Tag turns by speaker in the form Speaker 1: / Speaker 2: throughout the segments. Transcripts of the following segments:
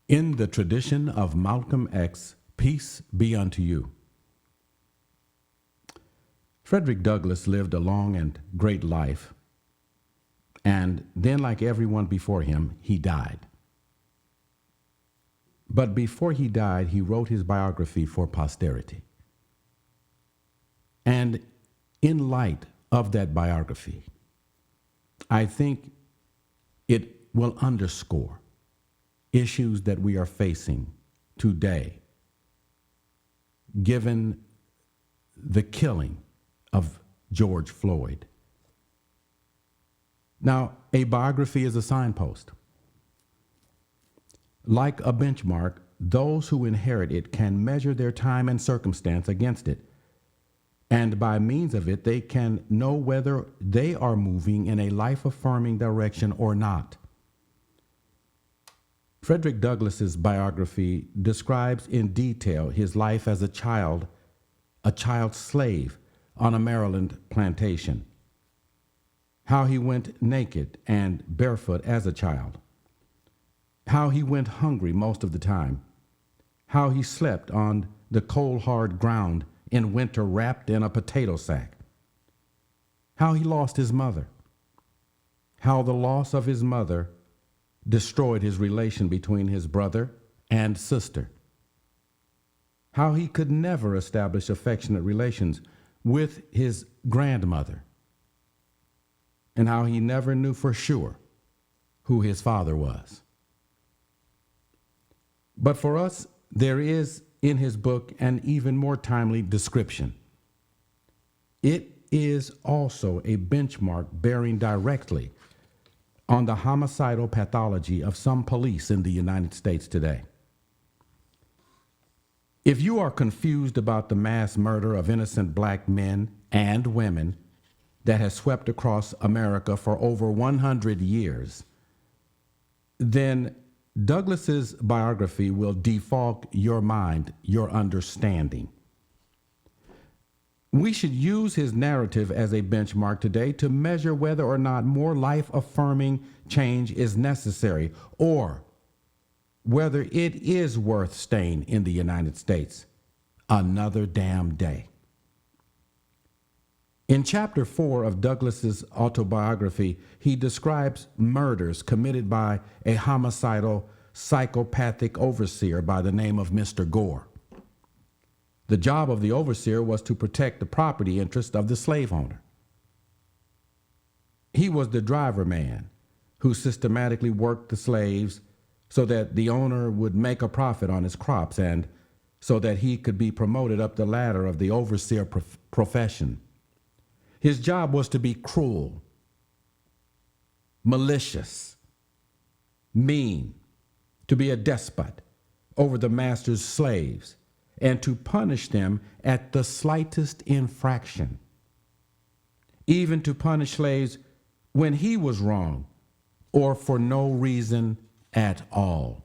Speaker 1: In the tradition of Malcolm X, peace be unto you. Frederick Douglass lived a long and great life, and then, like everyone before him, he died. But before he died, he wrote his biography for posterity. And in light of that biography, I think it will underscore issues that we are facing today, given the killing of George Floyd. Now, a biography is a signpost. Like a benchmark, those who inherit it can measure their time and circumstance against it, and by means of it, they can know whether they are moving in a life-affirming direction or not. Frederick Douglass's biography describes in detail his life as a child slave on a Maryland plantation, how he went naked and barefoot as a child, how he went hungry most of the time, how he slept on the cold, hard ground in winter wrapped in a potato sack, how he lost his mother, how the loss of his mother destroyed his relation between his brother and sister, how he could never establish affectionate relations with his grandmother, and how he never knew for sure who his father was. But for us, there is in his book an even more timely description. It is also a benchmark bearing directly on the homicidal pathology of some police in the United States today. If you are confused about the mass murder of innocent black men and women that has swept across America for over 100 years, then Douglass's biography will defog your mind, your understanding. We should use his narrative as a benchmark today to measure whether or not more life-affirming change is necessary, or whether it is worth staying in the United States another damn day. In chapter 4 of Douglass's autobiography, he describes murders committed by a homicidal, psychopathic overseer by the name of Mr. Gore. The job of the overseer was to protect the property interest of the slave owner. He was the driver man who systematically worked the slaves so that the owner would make a profit on his crops and so that he could be promoted up the ladder of the overseer profession. His job was to be cruel, malicious, mean, to be a despot over the master's slaves, and to punish them at the slightest infraction, even to punish slaves when he was wrong or for no reason at all.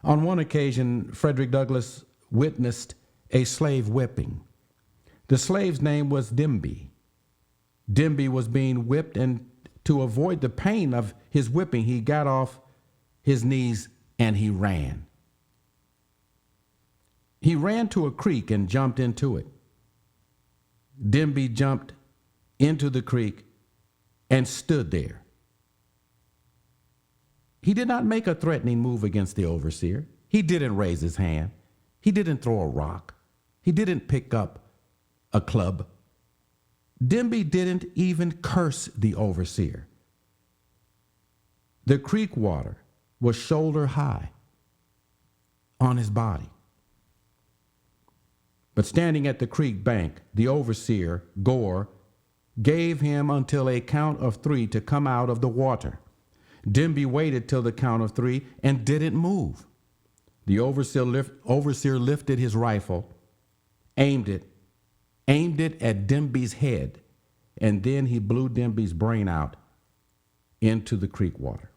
Speaker 1: On one occasion, Frederick Douglass witnessed a slave whipping. The slave's name was Demby. Demby was being whipped, and to avoid the pain of his whipping, he got off his knees and he ran. He ran to a creek and jumped into it. Demby jumped into the creek and stood there. He did not make a threatening move against the overseer. He didn't raise his hand. He didn't throw a rock. He didn't pick up a club. Demby didn't even curse the overseer. The creek water was shoulder high on his body. But standing at the creek bank, the overseer, Gore, gave him until a count of 3 to come out of the water. Demby waited till the count of 3 and didn't move. The overseer lifted his rifle, aimed it at Demby's head, and then he blew Demby's brain out into the creek water.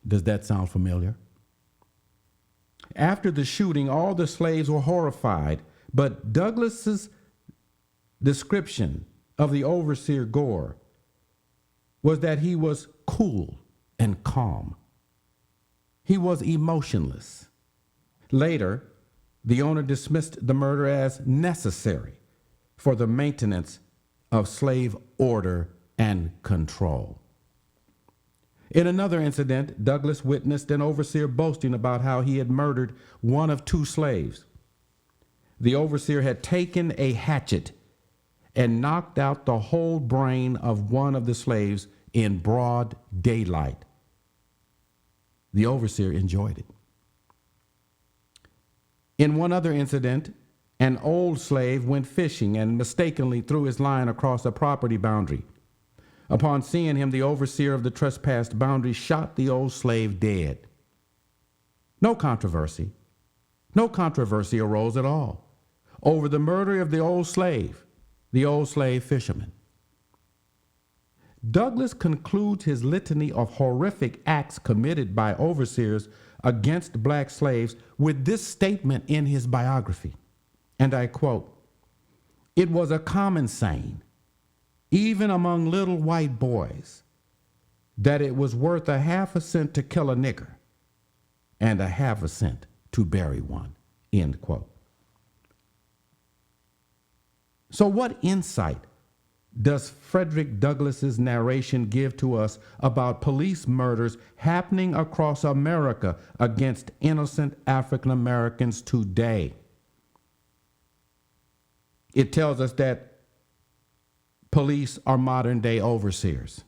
Speaker 1: Does that sound familiar? After the shooting, all the slaves were horrified, but Douglass's description of the overseer Gore was that he was cool and calm. He was emotionless. Later, the owner dismissed the murder as necessary for the maintenance of slave order and control. In another incident, Douglas witnessed an overseer boasting about how he had murdered one of 2 slaves. The overseer had taken a hatchet and knocked out the whole brain of one of the slaves in broad daylight. The overseer enjoyed it. In one other incident, an old slave went fishing and mistakenly threw his line across a property boundary. Upon seeing him, the overseer of the trespassed boundary shot the old slave dead. No controversy arose at all over the murder of the old slave fisherman. Douglas concludes his litany of horrific acts committed by overseers against black slaves with this statement in his biography, and I quote, "It was a common saying, even among little white boys, that it was worth a half a cent to kill a nigger and a half a cent to bury one," end quote. So what insight does Frederick Douglass's narration give to us about police murders happening across America against innocent African Americans today? It tells us that police are modern day overseers.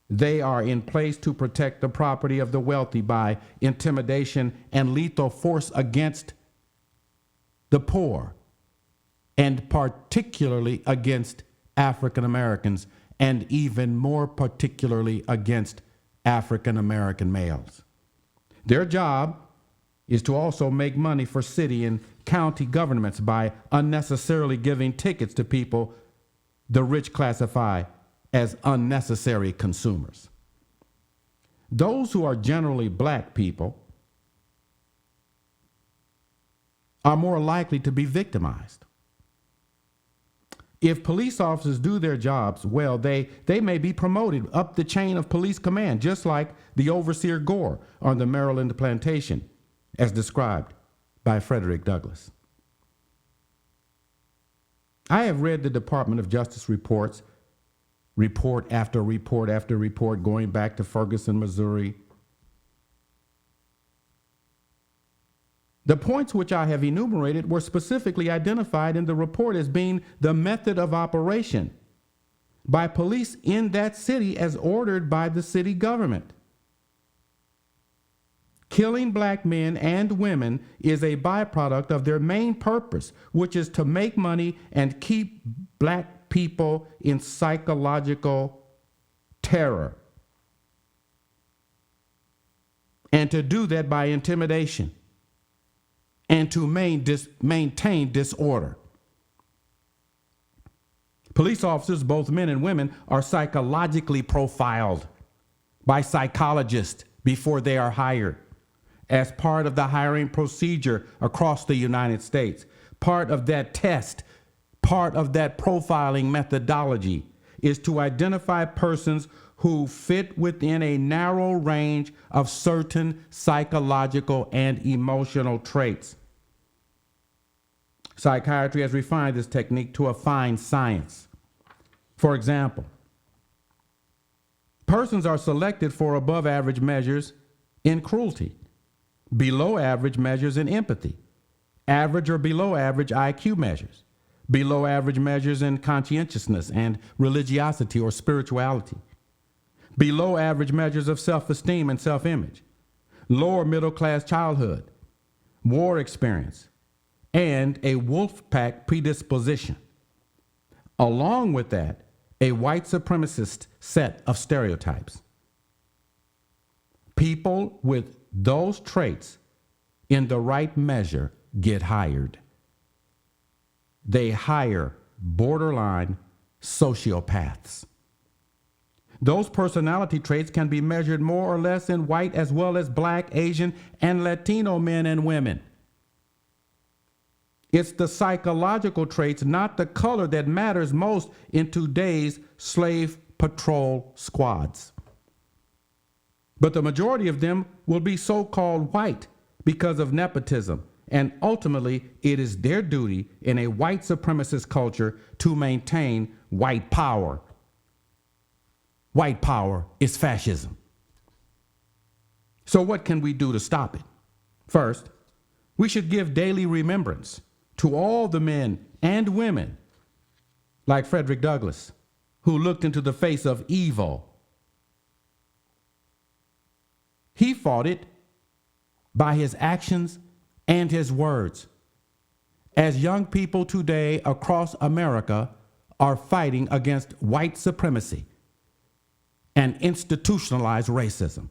Speaker 1: They are in place to protect the property of the wealthy by intimidation and lethal force against the poor, and particularly against African Americans, and even more particularly against African American males. Their job is to also make money for city and county governments by unnecessarily giving tickets to people the rich classify as unnecessary consumers. Those who are generally black people are more likely to be victimized. If police officers do their jobs well, they may be promoted up the chain of police command, just like the overseer Gore on the Maryland plantation, as described by Frederick Douglass. I have read the Department of Justice reports, report after report after report, going back to Ferguson, Missouri. The points which I have enumerated were specifically identified in the report as being the method of operation by police in that city as ordered by the city government. Killing black men and women is a byproduct of their main purpose, which is to make money and keep black people in psychological terror. And to do that by intimidation and to maintain disorder. Police officers, both men and women, are psychologically profiled by psychologists before they are hired, as part of the hiring procedure across the United States. Part of that test, part of that profiling methodology is to identify persons who fit within a narrow range of certain psychological and emotional traits. Psychiatry has refined this technique to a fine science. For example, persons are selected for above average measures in cruelty, below average measures in empathy, average or below average IQ measures, below average measures in conscientiousness and religiosity or spirituality, below average measures of self-esteem and self-image, lower middle class childhood, war experience, and a wolf pack predisposition. Along with that, a white supremacist set of stereotypes. People with those traits in the right measure get hired. They hire borderline sociopaths. Those personality traits can be measured more or less in white as well as black, Asian, and Latino men and women. It's the psychological traits, not the color, that matters most in today's slave patrol squads. But the majority of them will be so-called white because of nepotism. And ultimately, it is their duty in a white supremacist culture to maintain white power. White power is fascism. So what can we do to stop it? First, we should give daily remembrance to all the men and women like Frederick Douglass, who looked into the face of evil. He fought it by his actions and his words. As young people today across America are fighting against white supremacy and institutionalized racism.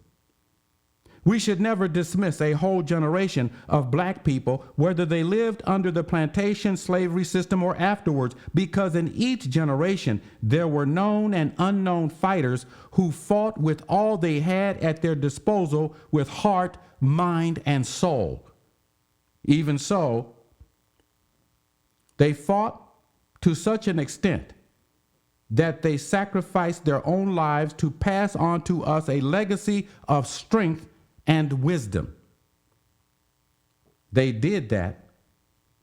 Speaker 1: We should never dismiss a whole generation of black people, whether they lived under the plantation slavery system or afterwards, because in each generation there were known and unknown fighters who fought with all they had at their disposal with heart, mind, and soul. Even so, they fought to such an extent that they sacrificed their own lives to pass on to us a legacy of strength and wisdom. They did that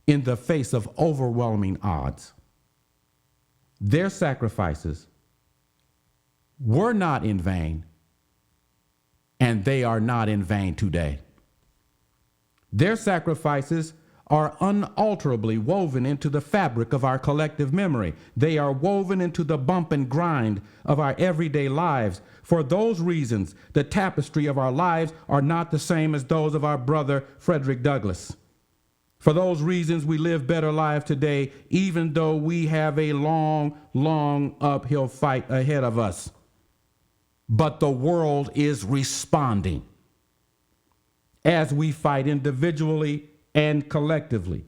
Speaker 1: in the face of overwhelming odds. Their sacrifices were not in vain, and they are not in vain today. Their sacrifices are unalterably woven into the fabric of our collective memory. They are woven into the bump and grind of our everyday lives. For those reasons, the tapestry of our lives are not the same as those of our brother Frederick Douglass. For those reasons, we live better lives today, even though we have a long, long uphill fight ahead of us. But the world is responding as we fight individually and collectively.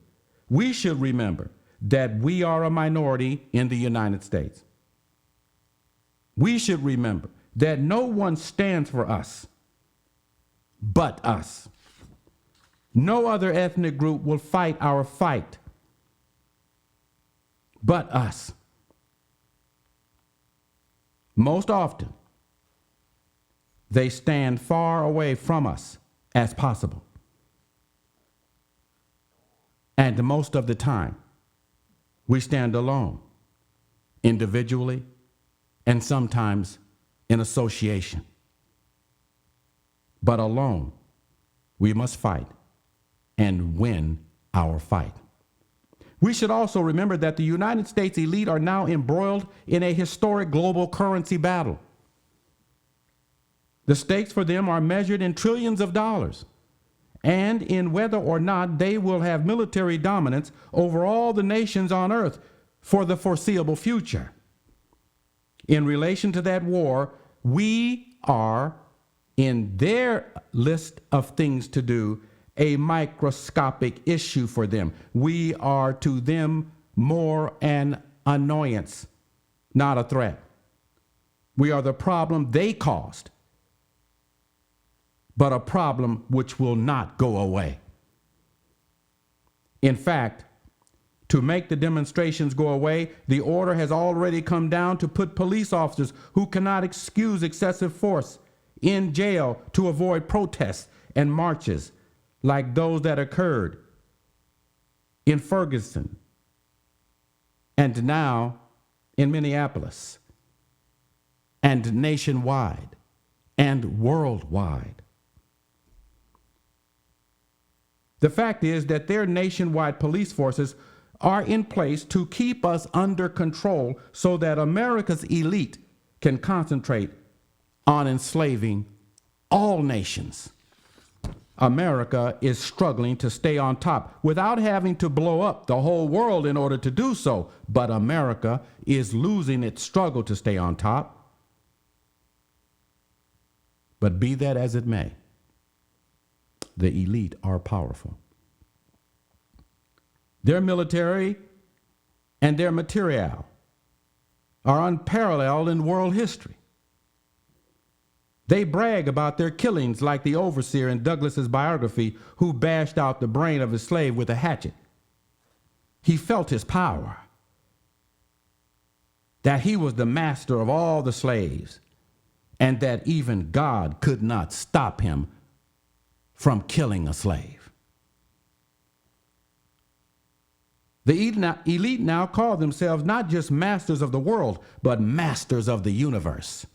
Speaker 1: We should remember that we are a minority in the United States. We should remember that no one stands for us but us. No other ethnic group will fight our fight but us. Most often, they stand far away from us as possible. And most of the time, we stand alone, individually, and sometimes in association. But alone, we must fight and win our fight. We should also remember that the United States elite are now embroiled in a historic global currency battle. The stakes for them are measured in trillions of dollars, and in whether or not they will have military dominance over all the nations on earth for the foreseeable future. In relation to that war, we are, in their list of things to do, a microscopic issue for them. We are to them more an annoyance, not a threat. We are the problem they caused, but a problem which will not go away. In fact, to make the demonstrations go away, the order has already come down to put police officers who cannot excuse excessive force in jail to avoid protests and marches like those that occurred in Ferguson and now in Minneapolis and nationwide and worldwide. The fact is that their nationwide police forces are in place to keep us under control so that America's elite can concentrate on enslaving all nations. America is struggling to stay on top without having to blow up the whole world in order to do so, but America is losing its struggle to stay on top. But be that as it may, the elite are powerful. Their military and their materiel are unparalleled in world history. They brag about their killings like the overseer in Douglass's biography who bashed out the brain of his slave with a hatchet. He felt his power, that he was the master of all the slaves, and that even God could not stop him from killing a slave. The elite now call themselves not just masters of the world, but masters of the universe.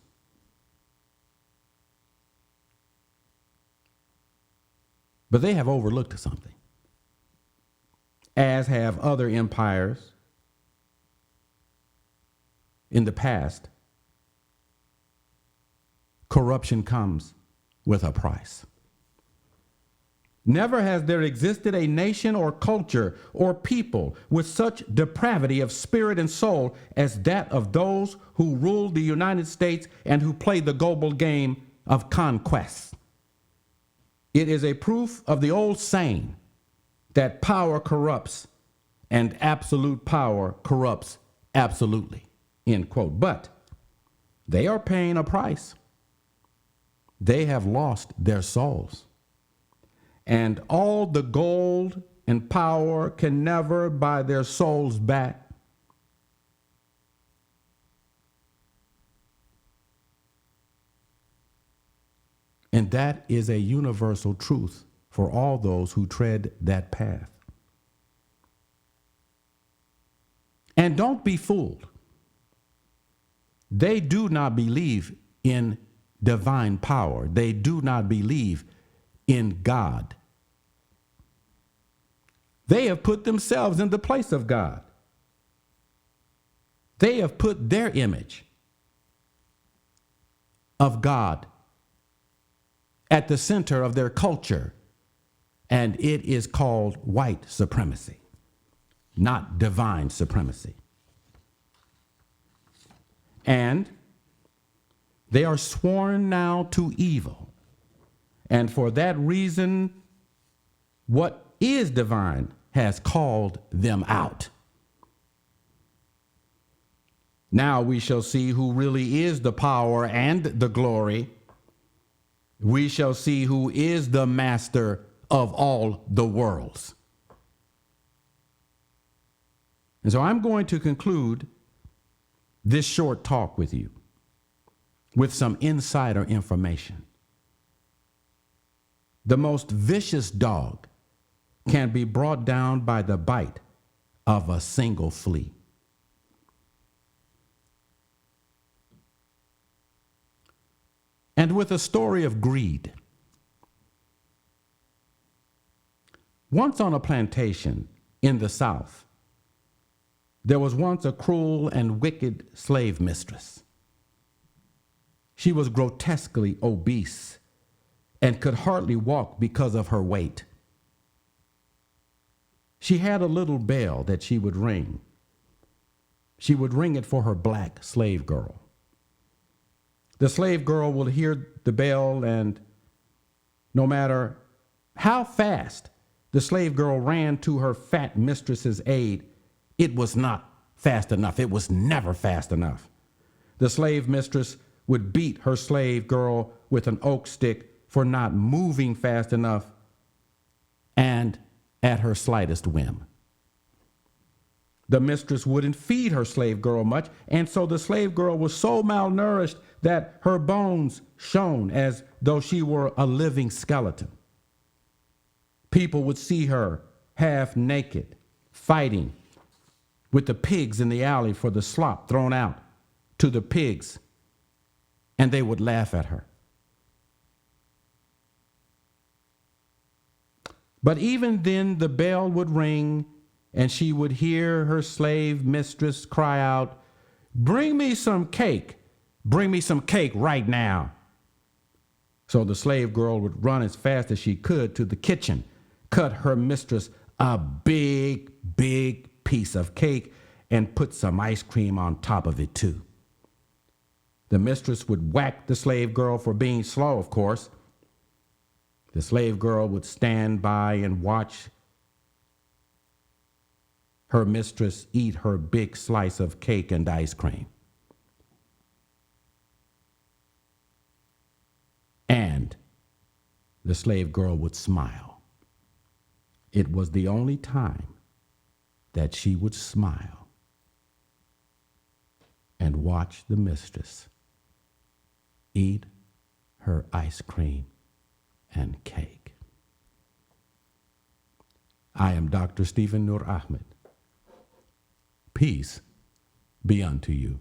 Speaker 1: But they have overlooked something, as have other empires in the past. Corruption comes with a price. Never has there existed a nation or culture or people with such depravity of spirit and soul as that of those who ruled the United States and who played the global game of conquest. It is a proof of the old saying that power corrupts and absolute power corrupts absolutely, end quote. But they are paying a price. They have lost their souls. And all the gold and power can never buy their souls back. And that is a universal truth for all those who tread that path. And don't be fooled. They do not believe in divine power. They do not believe in God. They have put themselves in the place of God. They have put their image of God at the center of their culture, and it is called white supremacy, not divine supremacy. And they are sworn now to evil. And for that reason, what is divine has called them out. Now we shall see who really is the power and the glory. We shall see who is the master of all the worlds. And so I'm going to conclude this short talk with you with some insider information. The most vicious dog can be brought down by the bite of a single flea. And with a story of greed. Once on a plantation in the South, there was once a cruel and wicked slave mistress. She was grotesquely obese and could hardly walk because of her weight. She had a little bell that she would ring. She would ring it for her black slave girl. The slave girl would hear the bell, and no matter how fast the slave girl ran to her fat mistress's aid, it was not fast enough. It was never fast enough. The slave mistress would beat her slave girl with an oak stick for not moving fast enough and at her slightest whim. The mistress wouldn't feed her slave girl much, and so the slave girl was so malnourished that her bones shone as though she were a living skeleton. People would see her half naked, fighting with the pigs in the alley for the slop thrown out to the pigs, and they would laugh at her. But even then, the bell would ring, and she would hear her slave mistress cry out, "Bring me some cake. Bring me some cake right now." So the slave girl would run as fast as she could to the kitchen, cut her mistress a big, big piece of cake, and put some ice cream on top of it too. The mistress would whack the slave girl for being slow, of course. The slave girl would stand by and watch her mistress eat her big slice of cake and ice cream. And the slave girl would smile. It was the only time that she would smile and watch the mistress eat her ice cream and cake. I am Dr. Stephen Nur Ahmed. Peace be unto you.